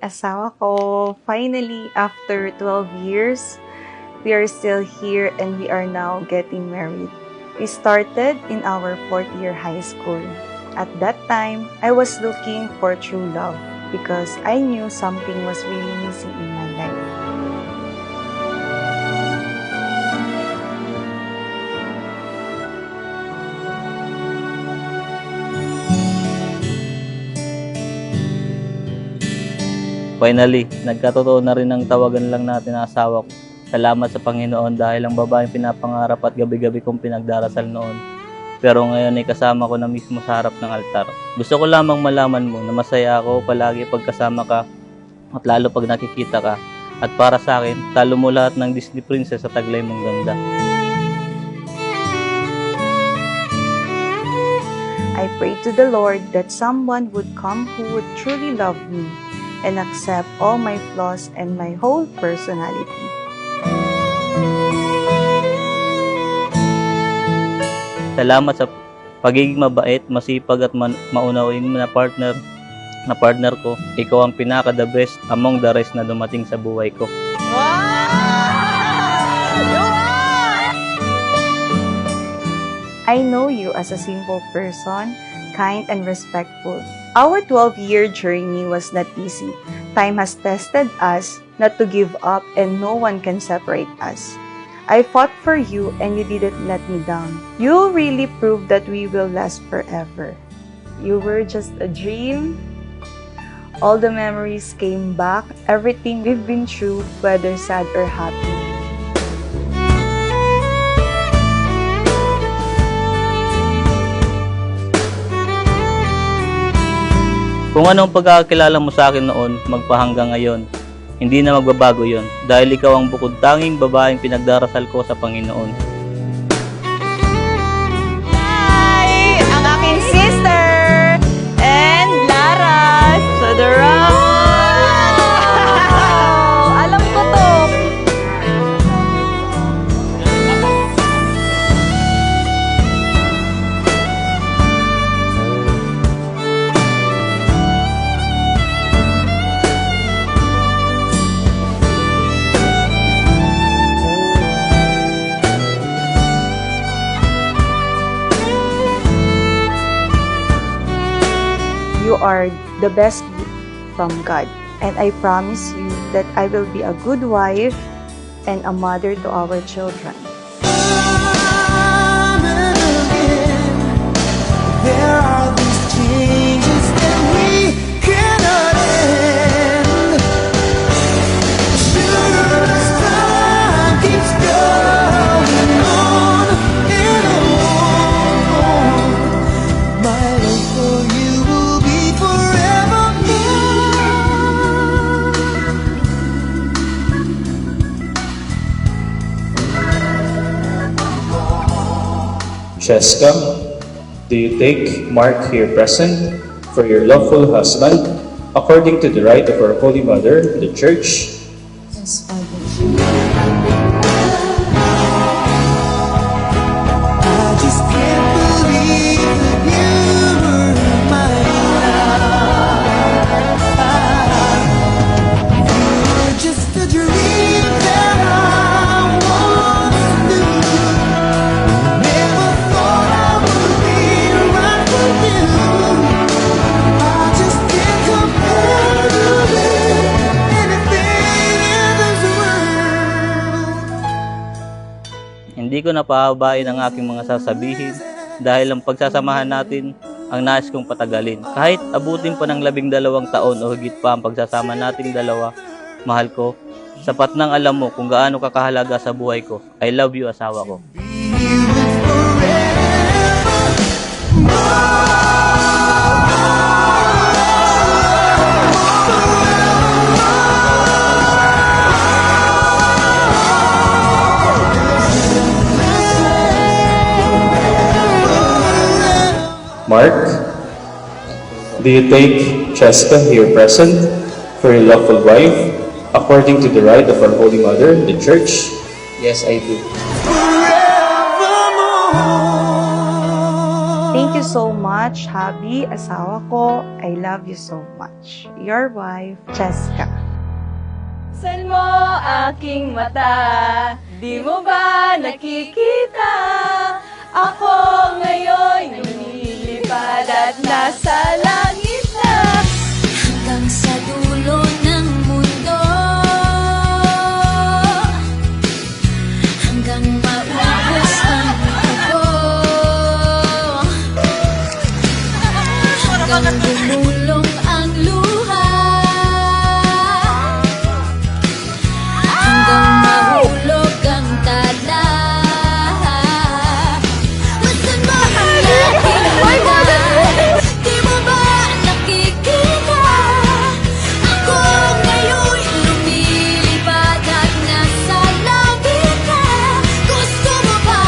asawa ko. Finally, after 12 years, we are still here and we are now getting married. We started in our 4th year high school. At that time, I was looking for true love because I knew something was really missing in my life. Finally, nagkatotoo na rin ang tawagan lang natin ng asawa ko. Salamat sa Panginoon dahil ang babaeng pinapangarap at gabi-gabi kong pinagdarasal noon. Pero ngayon ay kasama ko na mismo sa harap ng altar. Gusto ko lamang malaman mo na masaya ako palagi pagkasama ka at lalo pag nakikita ka. At para sa akin, talo mo lahat ng Disney princess sa taglay mong ganda. I pray to the Lord that someone would come who would truly love me and accept all my flaws and my whole personality. Salamat sa pagiging mabait, masipag at maunawain na partner ko. Ikaw ang pinaka-the best among the rest na dumating sa buhay ko. I know you as a simple person, kind and respectful. Our 12-year journey was not easy. Time has tested us not to give up and no one can separate us. I fought for you and you didn't let me down. You really proved that we will last forever. You were just a dream. All the memories came back, everything we've been through, whether sad or happy. Kung anong pagkakakilala mo sa akin noon, magpahanggang ngayon, hindi na magbabago yon dahil ikaw ang bukod tanging babaeng pinagdarasal ko sa Panginoon. Hi! Ang aking sister and Lara Sodora. Alam ko to. You are the best gift from God, and I promise you that I will be a good wife and a mother to our children. There are these changes that we cannot end. Sure as time keeps going on and on, my love for you will be forevermore. Cheska, do you take Mark here present for your lawful husband according to the right of our Holy Mother, the Church? Yes, Father. I just can't believe that you were mine. You were just a dream that I once knew. Never thought I would be right with you. I just can't compare you with anything in this world. Hindi ko napahabain ang aking mga sasabihin dahil ang pagsasamahan natin ang nais kong patagalin. Kahit abutin pa ng 12 taon o higit pa ang pagsasama nating dalawa, mahal ko, sapat nang alam mo kung gaano kakahalaga sa buhay ko. I love you, asawa ko. Mark, do you take Cheska here present for your lawful wife according to the right of our Holy Mother, the Church? Yes, I do. Forevermore. Thank Thank you so much, Habi, asawa ko. I love you so much. Your wife, Cheska. San mo aking mata, di mo ba nakikita? Ako ngayon lumilipad at nasa langit na. Hanggang sa dulo ng mundo, hanggang maubos ang dugo, hanggang bumulong ang luha, hanggang mahulog ang tala. Nasaan mo ang aking mata? Di mo ba nakikita? Ako ngayon lumilipad at nasa langit na. Gusto mo ba?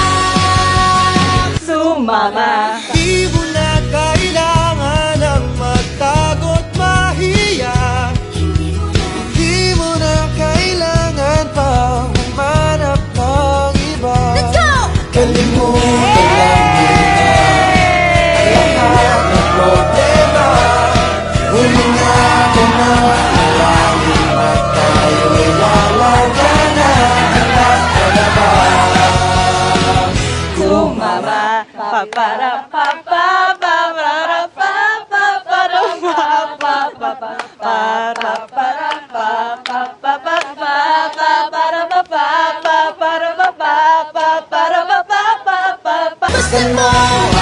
Sumama. Di mo na kailangan ang magtago't mahiya. Di mo na kailangan pang humanap ng iba. Let's go! Kalimutan lang muna ang lahat ng problema. Huminga ka na, maraming at tayo'y lalaganan. Sumama. Papara papa papara papa para papa papa para para papa papa para papa para papa para papa Gusto mo